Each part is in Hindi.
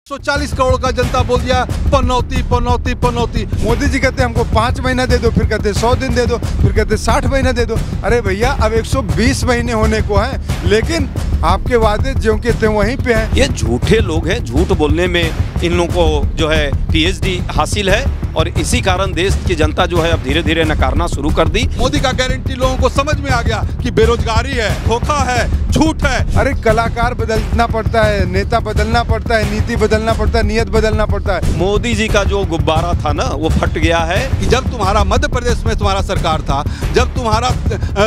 140 करोड़ का जनता बोल दिया पनौती पनौती पनौती। मोदी जी कहते हमको 5 महीना दे दो, फिर कहते 100 दिन दे दो, फिर कहते 60 महीना दे दो। अरे भैया अब 120 महीने होने को हैं, लेकिन आपके वादे ज्यों के त्यों वहीं पे हैं। ये झूठे लोग हैं, झूठ बोलने में इन लोगों को जो है PhD हासिल है और इसी कारण देश की जनता जो है अब धीरे धीरे नकारना शुरू कर दी। मोदी का गारंटी लोगों को समझ में आ गया कि बेरोजगारी है, धोखा है, झूठ है। अरे कलाकार बदलना पड़ता है, नेता बदलना पड़ता है, नीति बदलना पड़ता है, नियत बदलना पड़ता है। मोदी जी का जो गुब्बारा था ना वो फट गया है। कि जब तुम्हारा मध्य प्रदेश में तुम्हारा सरकार था, जब तुम्हारा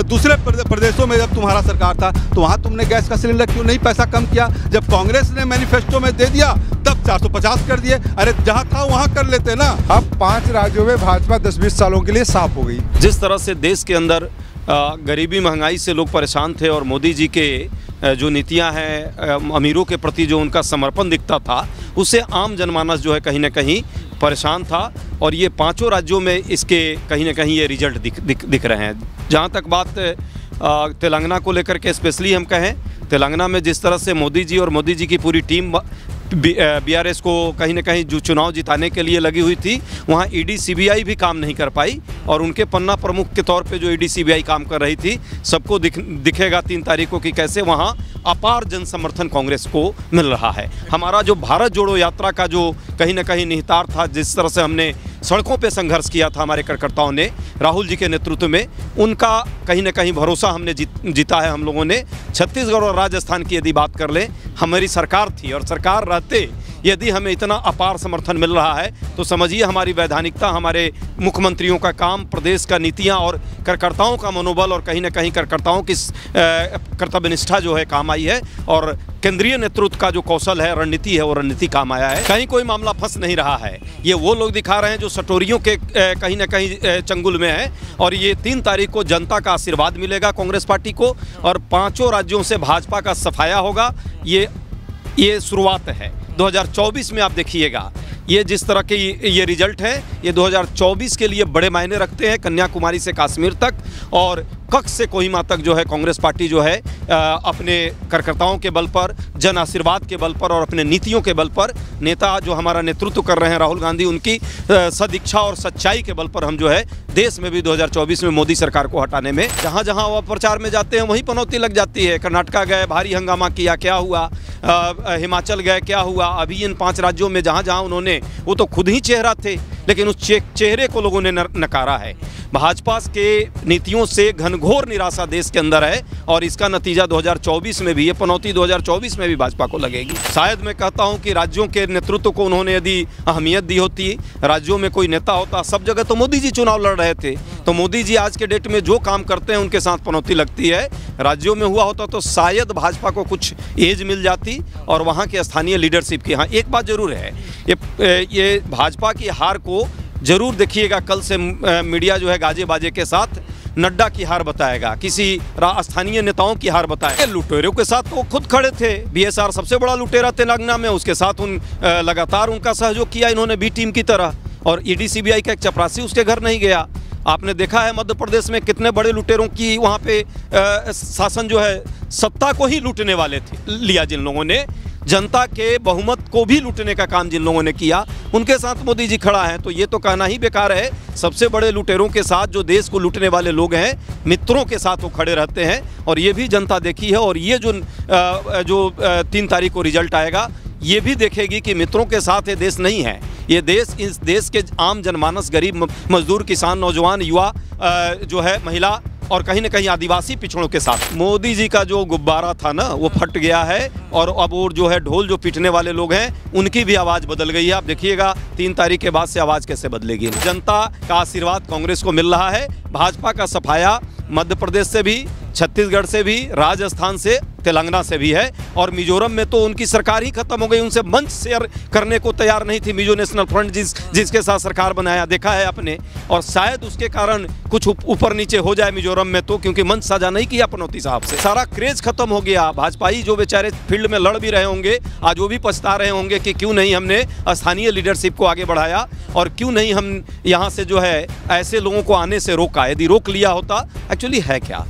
दूसरे प्रदेशों में जब तुम्हारा सरकार था, तो वहाँ तुमने गैस का सिलेंडर क्यों नहीं पैसा कम किया? जब कांग्रेस ने मैनिफेस्टो में दे दिया तब 450 कर दिए। अरे जहाँ था वहाँ कर लेते ना। अब 5 राज्यों में भाजपा 10-20 सालों के लिए साफ हो गई। जिस तरह से देश के अंदर गरीबी महंगाई से लोग परेशान थे और मोदी जी के जो नीतियां हैं अमीरों के प्रति जो उनका समर्पण दिखता था, उससे आम जनमानस जो है कहीं ना कहीं परेशान था। और ये 5 राज्यों में इसके कहीं ना कहीं ये रिजल्ट दिख रहे हैं। जहाँ तक बात तेलंगाना को लेकर के स्पेशली हम कहें, तेलंगाना में जिस तरह से मोदी जी और मोदी जी की पूरी टीम BRS को कहीं ना कहीं जो चुनाव जिताने के लिए लगी हुई थी, वहाँ ED CBI भी काम नहीं कर पाई। और उनके पन्ना प्रमुख के तौर पे जो ED CBI काम कर रही थी, सबको दिखेगा 3 तारीख को कि कैसे वहाँ अपार जन समर्थन कांग्रेस को मिल रहा है। हमारा जो भारत जोड़ो यात्रा का जो कहीं ना कहीं निहितार्थ था, जिस तरह से हमने सड़कों पे संघर्ष किया था हमारे कार्यकर्ताओं ने राहुल जी के नेतृत्व में, उनका कहीं ना कहीं भरोसा हमने जीता है हम लोगों ने। छत्तीसगढ़ और राजस्थान की यदि बात कर लें, हमारी सरकार थी और सरकार रहते यदि हमें इतना अपार समर्थन मिल रहा है तो समझिए हमारी वैधानिकता, हमारे मुख्यमंत्रियों का काम, प्रदेश का नीतियां और कार्यकर्ताओं का मनोबल और कहीं ना कहीं कार्यकर्ताओं की कर्तव्यनिष्ठा जो है काम आई है। और केंद्रीय नेतृत्व का जो कौशल है, रणनीति है, वो रणनीति काम आया है। कहीं कोई मामला फंस नहीं रहा है। ये वो लोग दिखा रहे हैं जो सटोरियों के कहीं ना कहीं चंगुल में है। और ये 3 तारीख को जनता का आशीर्वाद मिलेगा कांग्रेस पार्टी को और 5 राज्यों से भाजपा का सफाया होगा। ये शुरुआत है। 2024 में आप देखिएगा ये जिस तरह के ये रिजल्ट है, ये 2024 के लिए बड़े मायने रखते हैं। कन्याकुमारी से कश्मीर तक और कक्ष से कोहिमा तक जो है कांग्रेस पार्टी जो है अपने कार्यकर्ताओं के बल पर, जन आशीर्वाद के बल पर और अपने नीतियों के बल पर, नेता जो हमारा नेतृत्व कर रहे हैं राहुल गांधी, उनकी सदिच्छा और सच्चाई के बल पर हम जो है देश में भी 2024 में मोदी सरकार को हटाने में जहां जहां वो प्रचार में जाते हैं वहीं पनौती लग जाती है। कर्नाटका गए, भारी हंगामा किया, क्या हुआ? हिमाचल गए, क्या हुआ? अभी इन 5 राज्यों में जहां जहां उन्होंने, वो तो खुद ही चेहरा थे, लेकिन उस चेहरे को लोगों ने नकारा है। भाजपा के नीतियों से घनघोर निराशा देश के अंदर है और इसका नतीजा 2024 में भी, ये पनौती 2024 में भी भाजपा को लगेगी। शायद मैं कहता हूं कि राज्यों के नेतृत्व को उन्होंने यदि अहमियत दी होती, राज्यों में कोई नेता होता, सब जगह तो मोदी जी चुनाव लड़ रहे थे, तो मोदी जी आज के डेट में जो काम करते हैं उनके साथ पनौती लगती है। राज्यों में हुआ होता तो शायद भाजपा को कुछ एज मिल जाती और वहाँ के स्थानीय लीडरशिप की। हाँ, एक बात जरूर है, ये भाजपा की हार को जरूर देखिएगा। कल से मीडिया जो है गाजे बाजे के साथ नड्डा की हार बताएगा, किसी स्थानीय नेताओं की हार बताएगा। लुटेरों के साथ वो खुद खड़े थे। BSR सबसे बड़ा लुटेरा तेलंगाना में, उसके साथ लगातार उनका सहयोग किया इन्होंने B टीम की तरह। और ED CBI का एक चपरासी उसके घर नहीं गया। आपने देखा है मध्य प्रदेश में कितने बड़े लुटेरों की वहाँ पे शासन जो है सत्ता को ही लूटने वाले थे, लिया जिन लोगों ने, जनता के बहुमत को भी लूटने का काम जिन लोगों ने किया, उनके साथ मोदी जी खड़ा है। तो ये तो कहना ही बेकार है। सबसे बड़े लुटेरों के साथ जो देश को लूटने वाले लोग हैं, मित्रों के साथ वो खड़े रहते हैं और ये भी जनता देखी है। और ये जो 3 तारीख को रिजल्ट आएगा, ये भी देखेगी कि मित्रों के साथ ये देश नहीं है। ये देश, इस देश के आम जनमानस, गरीब मजदूर, किसान, नौजवान, युवा जो है, महिला और कहीं ना कहीं आदिवासी पिछड़ों के साथ। मोदी जी का जो गुब्बारा था ना वो फट गया है और अब वो जो है ढोल जो पीटने वाले लोग हैं उनकी भी आवाज़ बदल गई है। आप देखिएगा 3 तारीख के बाद से आवाज़ कैसे बदलेगी। जनता का आशीर्वाद कांग्रेस को मिल रहा है। भाजपा का सफाया मध्य प्रदेश से भी, छत्तीसगढ़ से भी, राजस्थान से, तेलंगाना से भी है। और मिजोरम में तो उनकी सरकार ही खत्म हो गई, उनसे मंच शेयर करने को तैयार नहीं थी मिजो नेशनल फ्रंट, जिसके साथ सरकार बनाया, देखा है आपने। और शायद उसके कारण कुछ ऊपर नीचे हो जाए मिजोरम में तो, क्योंकि मंच साझा नहीं किया पनौती साहब से। सारा क्रेज खत्म हो गया। भाजपाई जो बेचारे फील्ड में लड़ भी रहे होंगे, आज वो भी पछता रहे होंगे कि क्यों नहीं हमने स्थानीय लीडरशिप को आगे बढ़ाया और क्यों नहीं हम यहाँ से जो है ऐसे लोगों को आने से रोका। यदि रोक लिया होता, एक्चुअली है क्या,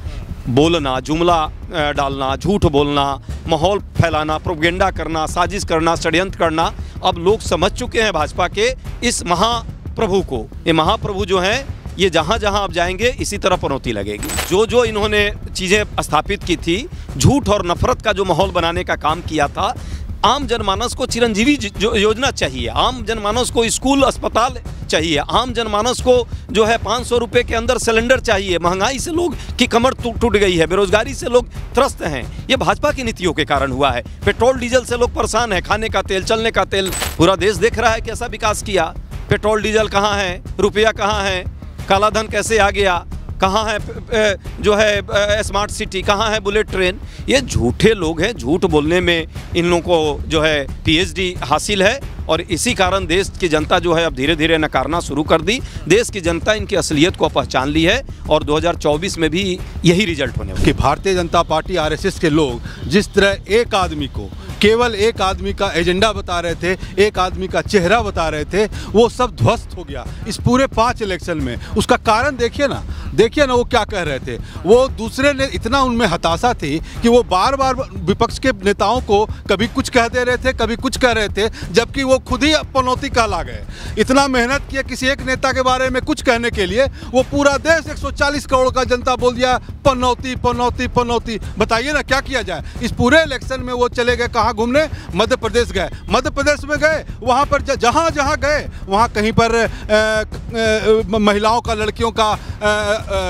बोलना, जुमला डालना, झूठ बोलना, माहौल फैलाना, प्रोपेगेंडा करना, साजिश करना, षड्यंत्र करना, अब लोग समझ चुके हैं भाजपा के इस महाप्रभु को। ये महाप्रभु जो हैं ये जहाँ जहाँ अब जाएंगे इसी तरह पनौती लगेगी। जो जो इन्होंने चीज़ें स्थापित की थी, झूठ और नफरत का जो माहौल बनाने का काम किया था, आम जनमानस को चिरंजीवी योजना चाहिए, आम जनमानस को स्कूल अस्पताल चाहिए, आम जनमानस को जो है 500 रुपये के अंदर सिलेंडर चाहिए। महंगाई से लोग की कमर टूट गई है, बेरोजगारी से लोग त्रस्त हैं। ये भाजपा की नीतियों के कारण हुआ है। पेट्रोल डीजल से लोग परेशान हैं, खाने का तेल, चलने का तेल, पूरा देश देख रहा है कैसा विकास किया। पेट्रोल डीजल कहाँ है, रुपया कहाँ है, काला धन कैसे आ गया, कहाँ है जो है स्मार्ट सिटी, कहाँ है बुलेट ट्रेन। ये झूठे लोग हैं, झूठ बोलने में इन लोगों को जो है PhD हासिल है और इसी कारण देश की जनता जो है अब धीरे धीरे नकारना शुरू कर दी। देश की जनता इनकी असलियत को पहचान ली है और 2024 में भी यही रिजल्ट होने वाला है। कि भारतीय जनता पार्टी RSS के लोग जिस तरह एक आदमी को, केवल एक आदमी का एजेंडा बता रहे थे, एक आदमी का चेहरा बता रहे थे, वो सब ध्वस्त हो गया इस पूरे 5 इलेक्शन में। उसका कारण देखिए ना वो क्या कह रहे थे। वो दूसरे ने इतना उनमें हताशा थी कि वो बार बार विपक्ष के नेताओं को कभी कुछ कह दे रहे थे, कभी कुछ कह रहे थे, जबकि वो खुद ही पनौती कहला गए। इतना मेहनत किया किसी एक नेता के बारे में कुछ कहने के लिए, वो पूरा देश 140 करोड़ का जनता बोल दिया पनौती पनौती पनौती। बताइए ना क्या किया जाए। इस पूरे इलेक्शन में वो चले गए कहाँ घूमने, मध्य प्रदेश गए। मध्य प्रदेश में गए, वहाँ पर जहाँ जहाँ गए वहाँ कहीं पर महिलाओं का, लड़कियों का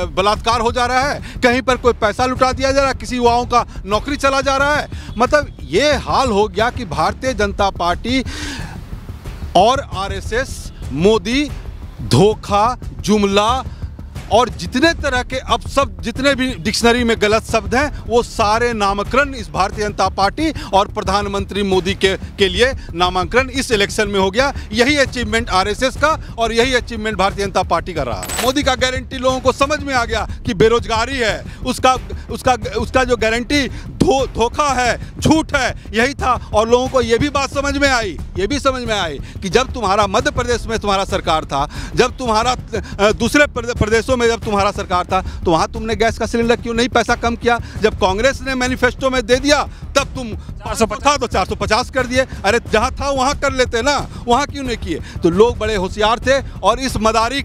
बलात्कार हो जा रहा है, कहीं पर कोई पैसा लुटा दिया जा रहा है, किसी युवाओं का नौकरी चला जा रहा है। मतलब ये हाल हो गया कि भारतीय जनता पार्टी और RSS, मोदी, धोखा, जुमला और जितने तरह के अब सब जितने भी डिक्शनरी में गलत शब्द हैं वो सारे नामकरण इस भारतीय जनता पार्टी और प्रधानमंत्री मोदी के लिए नामांकन इस इलेक्शन में हो गया। यही अचीवमेंट RSS का और यही अचीवमेंट भारतीय जनता पार्टी कर रहा है। मोदी का गारंटी लोगों को समझ में आ गया कि बेरोजगारी है, उसका जो गारंटी धोखा है, झूठ है, यही था। और लोगों को ये भी बात समझ में आई, कि जब तुम्हारा मध्य प्रदेश में तुम्हारा सरकार था, जब तुम्हारा दूसरे प्रदेशों में जब तुम्हारा सरकार था, तो वहाँ तुमने गैस का सिलेंडर क्यों नहीं पैसा कम किया। जब कांग्रेस ने मैनिफेस्टो में दे दिया तब तुम 450 तो 450 कर दिए। अरे जहाँ था वहाँ कर लेते ना, वहाँ क्यों नहीं किए। तो लोग बड़े होशियार थे और इस मदारी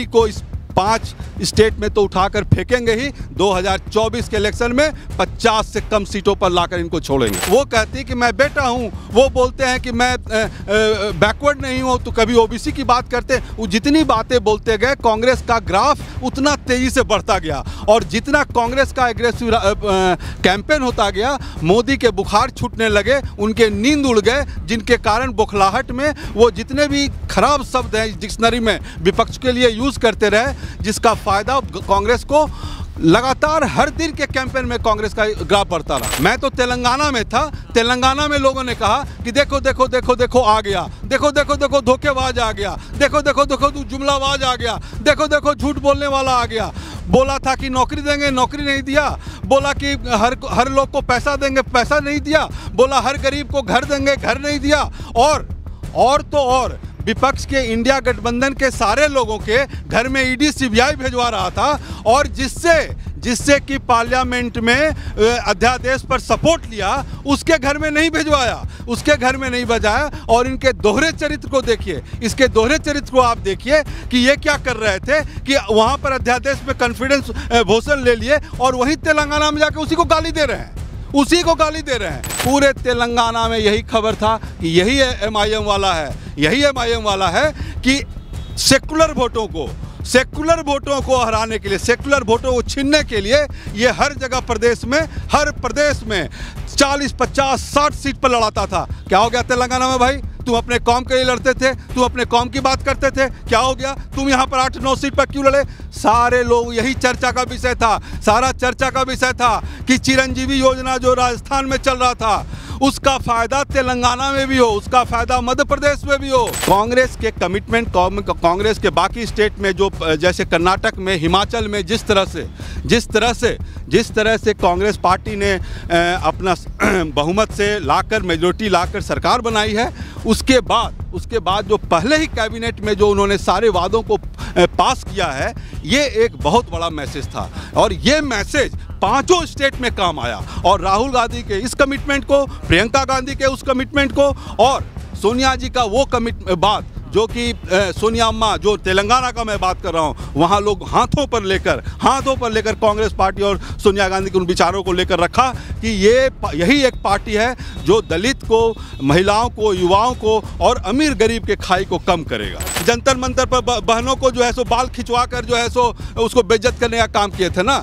को इस 5 स्टेट में तो उठाकर फेंकेंगे ही। 2024 के इलेक्शन में 50 से कम सीटों पर लाकर इनको छोड़ेंगे। वो कहती है कि मैं बेटा हूँ, वो बोलते हैं कि मैं बैकवर्ड नहीं हूँ, तो कभी OBC की बात करते हैं। वो जितनी बातें बोलते गए, कांग्रेस का ग्राफ उतना तेजी से बढ़ता गया और जितना कांग्रेस का एग्रेसिव कैंपेन होता गया, मोदी के बुखार छूटने लगे, उनके नींद उड़ गए, जिनके कारण बौखलाहट में वो जितने भी खराब शब्द हैं डिक्शनरी में विपक्ष के लिए यूज़ करते रहे, जिसका फायदा कांग्रेस को लगातार हर दिन के कैंपेन में कांग्रेस का ग्राफ बढ़ता रहा। मैं तो तेलंगाना में था, तेलंगाना में लोगों ने कहा कि देखो देखो देखो देखो आ गया, देखो देखो देखो धोखेबाज आ गया, देखो देखो देखो जुमलाबाज आ गया, देखो देखो झूठ बोलने वाला आ गया। बोला था कि नौकरी देंगे, नौकरी नहीं दिया। बोला कि हर लोग को पैसा देंगे, पैसा नहीं दिया। बोला हर गरीब को घर देंगे, घर नहीं दिया। और विपक्ष के इंडिया गठबंधन के सारे लोगों के घर में ED CBI भिजवा रहा था और जिससे कि पार्लियामेंट में अध्यादेश पर सपोर्ट लिया, उसके घर में नहीं भिजवाया। और इनके दोहरे चरित्र को देखिए, इसके दोहरे चरित्र को आप देखिए कि ये क्या कर रहे थे कि वहाँ पर अध्यादेश में कॉन्फिडेंस भोसन ले लिए और वहीं तेलंगाना में जाकर उसी को गाली दे रहे हैं। पूरे तेलंगाना में यही खबर था कि यही MIM वाला है कि सेकुलर वोटों को हराने के लिए, सेकुलर वोटों को छीनने के लिए ये हर प्रदेश में 40, 50, 60 सीट पर लड़ाता था। क्या हो गया तेलंगाना में भाई? तुम अपने कौम के लिए लड़ते थे, तुम अपने कौम की बात करते थे, क्या हो गया? तुम यहाँ पर 8-9 सीट पर क्यों लड़े? सारे लोग यही चर्चा का विषय था कि चिरंजीवी योजना जो राजस्थान में चल रहा था, उसका फायदा तेलंगाना में भी हो, उसका फायदा मध्य प्रदेश में भी हो। कांग्रेस के कमिटमेंट, कांग्रेस के बाकी स्टेट में जो, जैसे कर्नाटक में, हिमाचल में जिस तरह से कांग्रेस पार्टी ने अपना बहुमत से लाकर, मेजोरिटी लाकर सरकार बनाई है, उसके बाद जो पहले ही कैबिनेट में जो उन्होंने सारे वादों को पास किया है, ये एक बहुत बड़ा मैसेज था और ये मैसेज पांचों स्टेट में काम आया। और राहुल गांधी के इस कमिटमेंट को, प्रियंका गांधी के उस कमिटमेंट को और सोनिया जी का वो बात जो कि सोनिया अम्मा, जो तेलंगाना का मैं बात कर रहा हूँ, वहाँ लोग हाथों पर लेकर कांग्रेस पार्टी और सोनिया गांधी के उन विचारों को लेकर रखा कि यही एक पार्टी है जो दलित को, महिलाओं को, युवाओं को और अमीर गरीब के खाई को कम करेगा। जंतर मंतर पर बहनों को जो है सो बाल खिंचवा कर जो है सो उसको बेइज्जत करने का काम किए थे ना।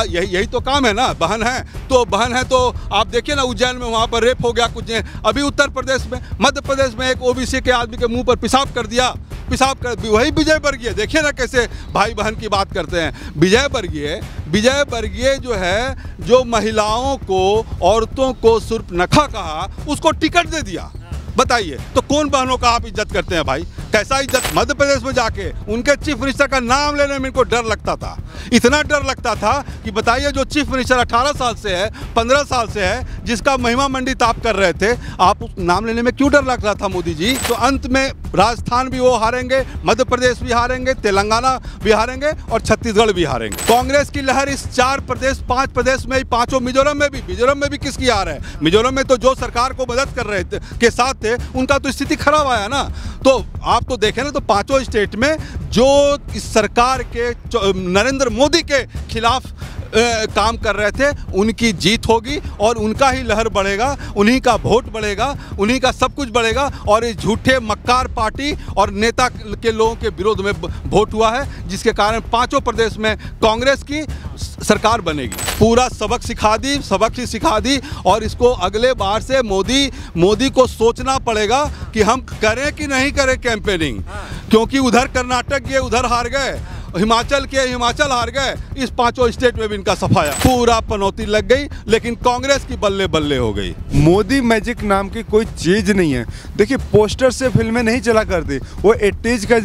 यही तो काम है ना। बहन है तो आप देखिए ना, उज्जैन में वहाँ पर रेप हो गया कुछ। अभी उत्तर प्रदेश में, मध्य प्रदेश में एक ओबीसी के आदमी के मुंह पर पेशाब कर दिया, वही विजय वर्गीय। देखिए ना कैसे भाई बहन की बात करते हैं। विजय वर्गीय जो है, जो महिलाओं को, औरतों को सुर्पनखा कहा, उसको टिकट दे दिया। बताइए तो कौन बहनों का आप इज्जत करते हैं भाई? कैसा इज्जत? मध्य प्रदेश में जाके उनके चीफ मिनिस्टर का नाम लेने में इनको डर लगता था, इतना डर लगता था कि बताइए, जो चीफ मिनिस्टर 18 साल से है, 15 साल से है, जिसका महिमा मंडित आप कर रहे थे, आप उस नाम लेने में क्यों डर लग रहा था मोदी जी? तो अंत में राजस्थान भी वो हारेंगे, मध्य प्रदेश भी हारेंगे, तेलंगाना भी हारेंगे और छत्तीसगढ़ भी हारेंगे। कांग्रेस की लहर इस 5 प्रदेश में ही, पांचों, मिजोरम में भी किसकी हार है? मिजोरम में तो जो सरकार को मदद कर रहे थे, के साथ थे, उनका तो स्थिति खराब आया ना। तो आप तो देखें ना, तो पांचों स्टेट में जो इस सरकार के, नरेंद्र मोदी के खिलाफ काम कर रहे थे, उनकी जीत होगी और उनका ही लहर बढ़ेगा, उन्हीं का वोट बढ़ेगा, उन्हीं का सब कुछ बढ़ेगा। और इस झूठे मक्कार पार्टी और नेता के लोगों के विरोध में वोट हुआ है, जिसके कारण पांचों प्रदेश में कांग्रेस की सरकार बनेगी। पूरा सबक सिखा दी और इसको अगले बार से मोदी को सोचना पड़ेगा कि हम करें कि नहीं करें कैंपेनिंग, क्योंकि उधर कर्नाटक ये उधर हार गए, हिमाचल हार गए, इस पांचों स्टेट में भी इनका सफाया, पूरा पनौती लग गई, लेकिन कांग्रेस की बल्ले बल्ले हो गई। मोदी मैजिक नाम की कोई चीज नहीं है। देखिए, पोस्टर से फिल्में नहीं चला करती। वो 80s का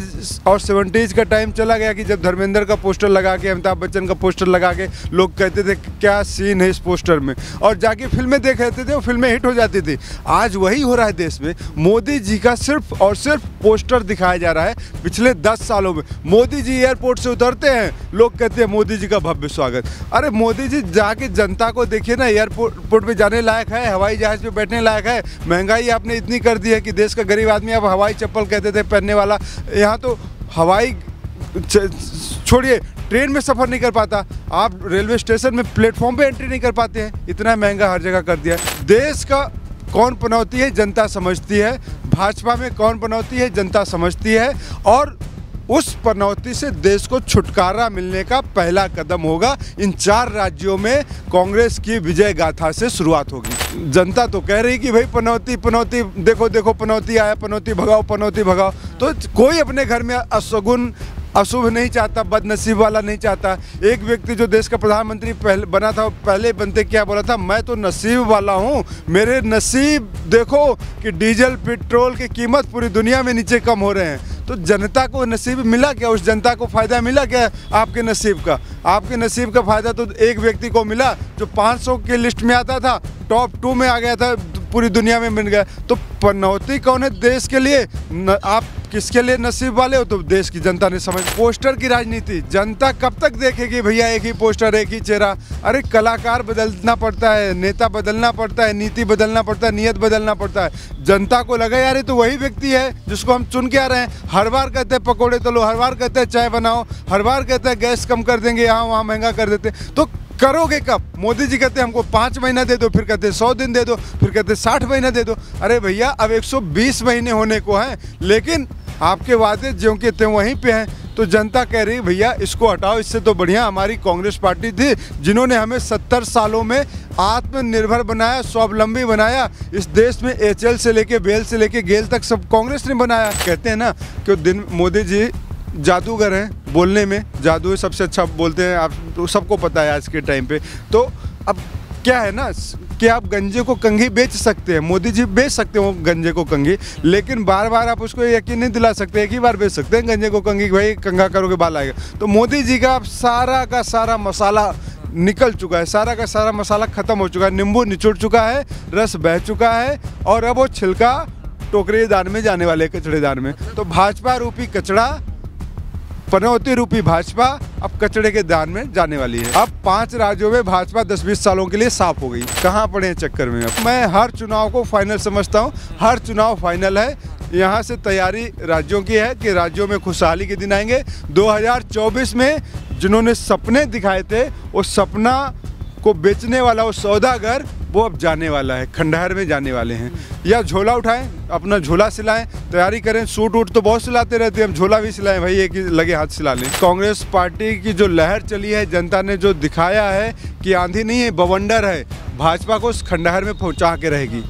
और 70s का टाइम चला गया कि जब धर्मेंद्र का पोस्टर लगा के, अमिताभ बच्चन का पोस्टर लगा के लोग कहते थे क्या सीन है इस पोस्टर में, और जाके फिल्में देख लेते थे, वो फिल्में हिट हो जाती थी। आज वही हो रहा है देश में। मोदी जी का सिर्फ और सिर्फ पोस्टर दिखाया जा रहा है। पिछले 10 सालों में मोदी जी एयरपोर्ट से उतरते हैं, लोग कहते हैं मोदी जी का भव्य स्वागत। अरे मोदी जी जाके जनता को देखिए ना, एयरपोर्ट पे जाने लायक है, हवाई जहाज पे बैठने लायक है। महंगाई आपने इतनी कर दी है कि देश का गरीब आदमी अब हवाई चप्पल कहते थे पहनने वाला, यहाँ तो हवाई छोड़िए, ट्रेन में सफ़र नहीं कर पाता, आप रेलवे स्टेशन में प्लेटफॉर्म पे एंट्री नहीं कर पाते हैं। इतना महंगा हर जगह कर दिया है। देश का कौन पनौती है जनता समझती है, भाजपा में कौन पनौती है जनता समझती है, और उस पनौती से देश को छुटकारा मिलने का पहला कदम होगा। इन 4 राज्यों में कांग्रेस की विजय गाथा से शुरुआत होगी। जनता तो कह रही कि भाई पनौती, देखो पनौती आया, पनौती भगाओ। तो कोई अपने घर में अशुभ नहीं चाहता, बदनसीब वाला नहीं चाहता। एक व्यक्ति जो देश का प्रधानमंत्री बना था, पहले बनते क्या बोला था, मैं तो नसीब वाला हूँ, मेरे नसीब देखो कि डीजल पेट्रोल की कीमत पूरी दुनिया में नीचे कम हो रहे हैं। तो जनता को नसीब मिला क्या? उस जनता को फ़ायदा मिला क्या आपके नसीब का? आपके नसीब का फ़ायदा तो एक व्यक्ति को मिला जो 500 के लिस्ट में आता था, टॉप 2 में आ गया था, पूरी दुनिया में मिल गया। तो पनौती कौन है देश के लिए? आप किसके लिए नसीब वाले हो? तो देश की जनता ने समझ। पोस्टर की राजनीति जनता कब तक देखेगी भैया? एक ही पोस्टर, एक ही चेहरा। अरे कलाकार बदलना पड़ता है, नेता बदलना पड़ता है, नीति बदलना पड़ता है, नियत बदलना पड़ता है। जनता को लगा यार ये तो वही व्यक्ति है जिसको हम चुन के आ रहे हैं। हर बार कहते हैं पकौड़े तलो, हर बार कहते हैं चाय बनाओ, हर बार कहते हैं गैस कम कर देंगे, यहाँ वहाँ महंगा कर देते। तो करोगे कब? मोदी जी कहते हैं हमको 5 महीना दे दो, फिर कहते हैं 100 दिन दे दो, फिर कहते हैं 60 महीना दे दो। अरे भैया अब 120 महीने होने को हैं, लेकिन आपके वादे ज्यों के त्यों वहीं पे हैं। तो जनता कह रही भैया इसको हटाओ, इससे तो बढ़िया हमारी कांग्रेस पार्टी थी जिन्होंने हमें 70 सालों में आत्मनिर्भर बनाया, स्वावलंबी बनाया। इस देश में HL से लेके बेल से लेके गेल तक सब कांग्रेस ने बनाया। कहते हैं ना कि मोदी जी जादूगर हैं, बोलने में जादू सबसे अच्छा बोलते हैं, आप तो सबको पता है आज के टाइम पे। तो अब क्या है ना, कि आप गंजे को कंघी बेच सकते हैं, मोदी जी बेच सकते हो गंजे को कंघी, लेकिन बार बार आप उसको यकीन नहीं दिला सकते। एक ही बार बेच सकते हैं गंजे को कंघी, भाई कंघा करोगे बाल आएगा। तो मोदी जी का अब सारा का सारा मसाला निकल चुका है, सारा का सारा मसाला खत्म हो चुका है, नींबू निचोड़ चुका है, रस बह चुका है और अब वो छिलका टोकरेदान में जाने वाले, कचड़ेदान में। तो भाजपा रूपी कचड़ा, पनौती रूपी भाजपा अब कचड़े के दान में जाने वाली है। अब 5 राज्यों में भाजपा 10-20 सालों के लिए साफ हो गई। कहाँ पड़े हैं चक्कर में। अब मैं हर चुनाव को फाइनल समझता हूँ, हर चुनाव फाइनल है। यहाँ से तैयारी राज्यों की है कि राज्यों में खुशहाली के दिन आएंगे। 2024 में जिन्होंने सपने दिखाए थे, वो सपना को बेचने वाला वो सौदागर वो अब जाने वाला है, खंडहर में जाने वाले हैं। या झोला उठाएं, अपना झोला सिलाएं, तैयारी करें। सूट वूट तो बहुत सिलाते रहते हैं, हम झोला भी सिलाएं भाई, एक ही लगे हाथ सिला लें। कांग्रेस पार्टी की जो लहर चली है, जनता ने जो दिखाया है कि आंधी नहीं है, बवंडर है, भाजपा को उस खंडहर में पहुंचा के रहेगी।